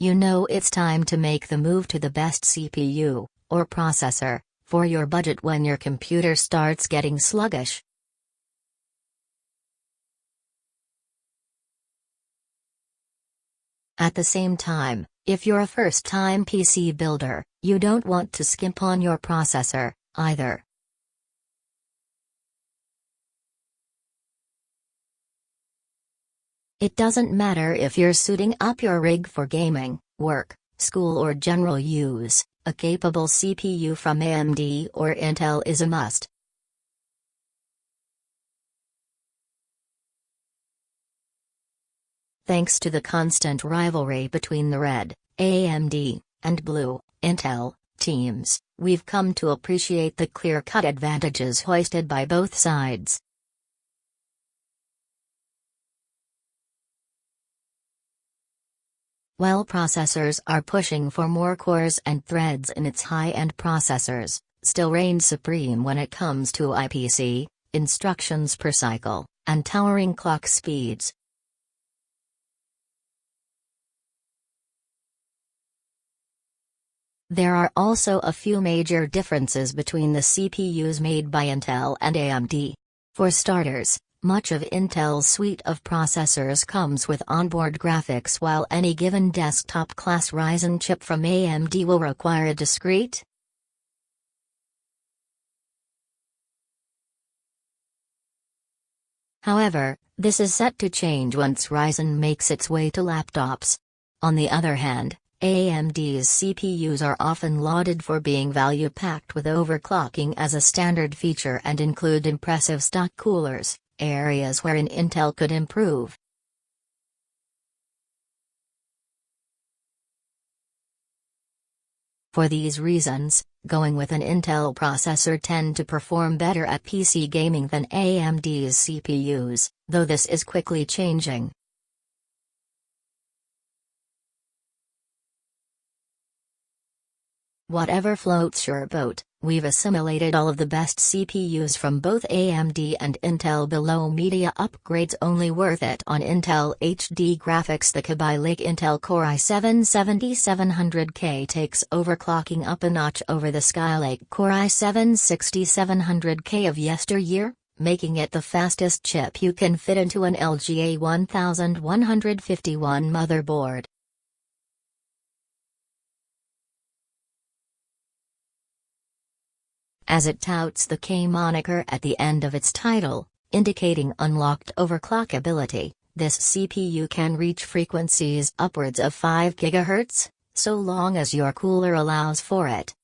you know it's time to make the move to the best CPU, or processor, for your budget when your computer starts getting sluggish. At the same time, if you're a first-time PC builder, you don't want to skimp on your processor, either. It doesn't matter if you're suiting up your rig for gaming, work, school or general use, a capable CPU from AMD or Intel is a must. Thanks to the constant rivalry between the red, AMD, and blue, Intel, teams, we've come to appreciate the clear-cut advantages hoisted by both sides. While processors are pushing for more cores and threads in its high-end processors, still reigns supreme when it comes to IPC, instructions per cycle, and towering clock speeds. There are also a few major differences between the CPUs made by Intel and AMD. For starters, much of Intel's suite of processors comes with onboard graphics, while any given desktop-class Ryzen chip from AMD will require a discrete. However, this is set to change once Ryzen makes its way to laptops. On the other hand, AMD's CPUs are often lauded for being value-packed with overclocking as a standard feature and include impressive stock coolers, areas wherein Intel could improve. For these reasons, going with an Intel processor tend to perform better at PC gaming than AMD's CPUs, though this is quickly changing. Whatever floats your boat, we've assimilated all of the best CPUs from both AMD and Intel below. Media upgrades only worth it on Intel HD graphics. The Skylake Intel Core i7-7700K takes overclocking up a notch over the Skylake Core i7-6700K of yesteryear, making it the fastest chip you can fit into an LGA 1151 motherboard. As it touts the K moniker at the end of its title, indicating unlocked overclock ability, this CPU can reach frequencies upwards of 5 GHz, so long as your cooler allows for it.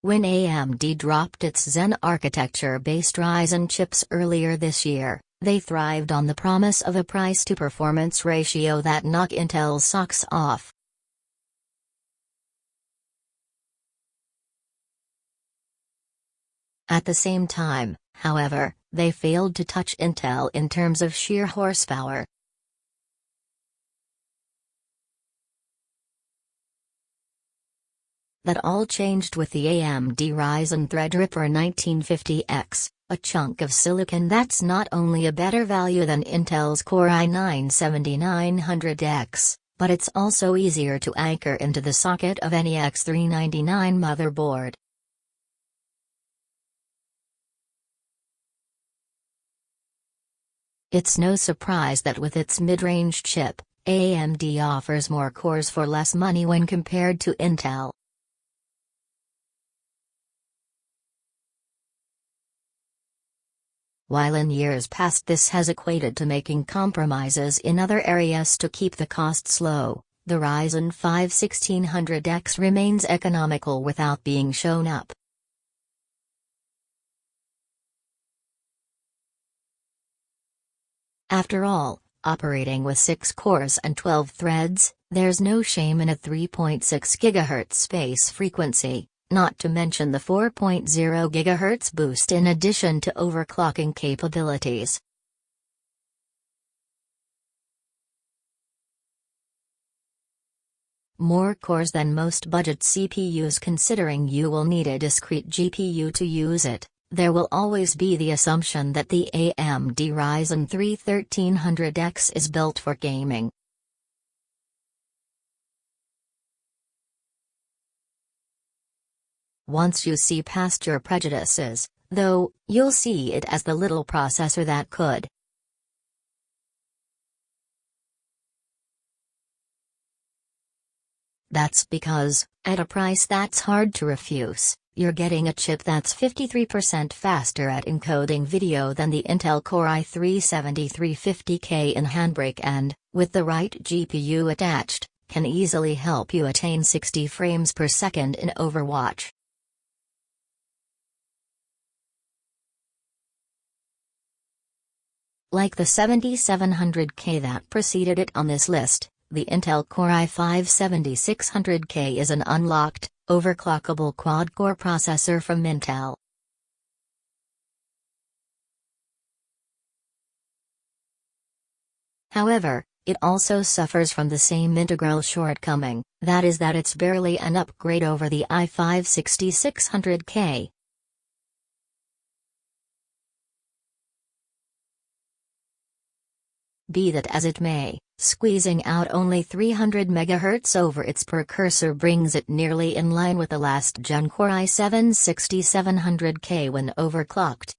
When AMD dropped its Zen architecture-based Ryzen chips earlier this year, they thrived on the promise of a price-to-performance ratio that knocked Intel's socks off. At the same time, however, they failed to touch Intel in terms of sheer horsepower. That all changed with the AMD Ryzen Threadripper 1950X, a chunk of silicon that's not only a better value than Intel's Core i9-7900X, but it's also easier to anchor into the socket of any X399 motherboard. It's no surprise that with its mid-range chip, AMD offers more cores for less money when compared to Intel. While in years past this has equated to making compromises in other areas to keep the costs low, the Ryzen 5 1600X remains economical without being shown up. After all, operating with 6 cores and 12 threads, there's no shame in a 3.6 GHz space frequency, not to mention the 4.0 GHz boost in addition to overclocking capabilities. More cores than most budget CPUs, considering you will need a discrete GPU to use it, there will always be the assumption that the AMD Ryzen 3 1300X is built for gaming. Once you see past your prejudices, though, you'll see it as the little processor that could. That's because, at a price that's hard to refuse, you're getting a chip that's 53% faster at encoding video than the Intel Core i3-7350K in Handbrake and, with the right GPU attached, can easily help you attain 60 frames per second in Overwatch. Like the 7700K that preceded it on this list, the Intel Core i5-7600K is an unlocked, overclockable quad-core processor from Intel. However, it also suffers from the same integral shortcoming, that is that it's barely an upgrade over the i5-6600K. Be that as it may, squeezing out only 300 MHz over its precursor brings it nearly in line with the last-gen Core i7-6700K when overclocked.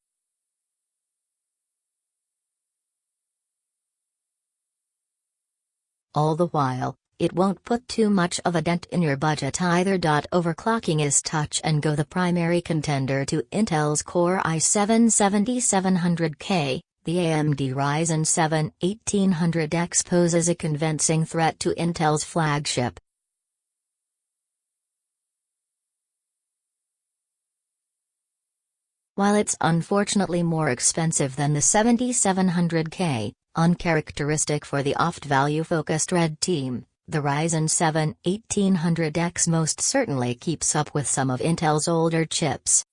All the while, it won't put too much of a dent in your budget either. Overclocking is touch and go. The primary contender to Intel's Core i7-7700K, the AMD Ryzen 7 1800X poses a convincing threat to Intel's flagship. While it's unfortunately more expensive than the 7700K, uncharacteristic for the oft-value-focused red team, the Ryzen 7 1800X most certainly keeps up with some of Intel's older chips.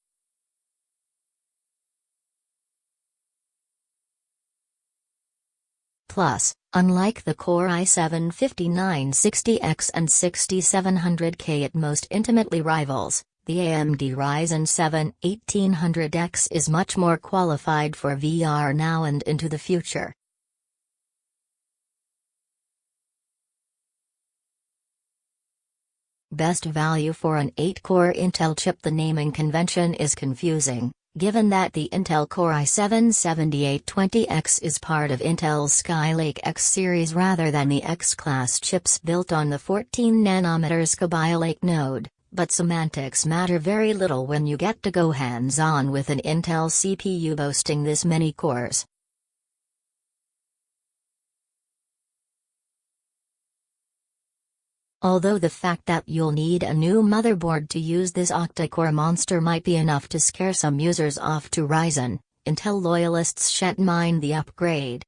Plus, unlike the Core i7-5960X and 6700K it most intimately rivals, the AMD Ryzen 7 1800X is much more qualified for VR now and into the future. Best value for an 8-core Intel chip. The naming convention is confusing, given that the Intel Core i7-7820X is part of Intel's Skylake X series rather than the X-class chips built on the 14nm Skylake node, but semantics matter very little when you get to go hands-on with an Intel CPU boasting this many cores. Although the fact that you'll need a new motherboard to use this octa-core monster might be enough to scare some users off to Ryzen, Intel loyalists shan't mind the upgrade.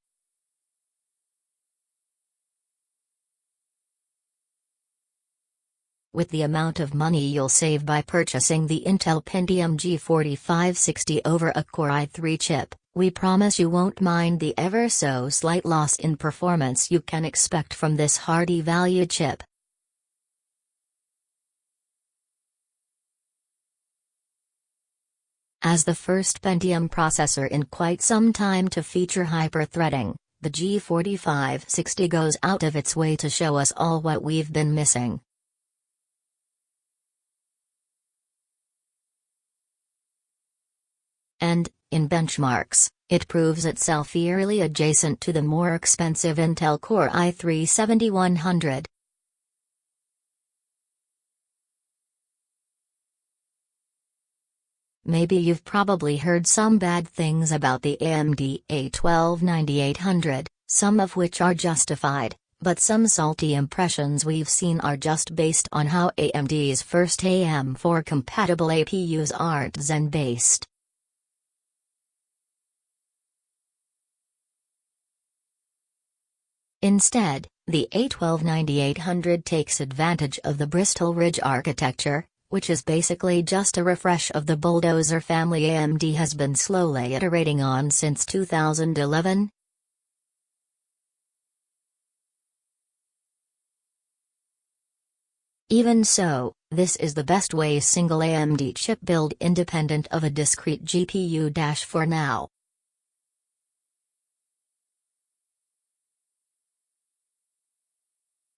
With the amount of money you'll save by purchasing the Intel Pentium G4560 over a Core i3 chip, we promise you won't mind the ever-so-slight loss in performance you can expect from this hardy value chip. As the first Pentium processor in quite some time to feature hyper-threading, the G4560 goes out of its way to show us all what we've been missing. And, in benchmarks, it proves itself eerily adjacent to the more expensive Intel Core i3-7100. Maybe you've probably heard some bad things about the AMD A12-9800, some of which are justified, but some salty impressions we've seen are just based on how AMD's first AM4 compatible APUs aren't Zen-based. Instead, the A12-9800 takes advantage of the Bristol Ridge architecture, which is basically just a refresh of the bulldozer family AMD has been slowly iterating on since 2011. Even so, this is the best way single AMD chip build independent of a discrete GPU. For now,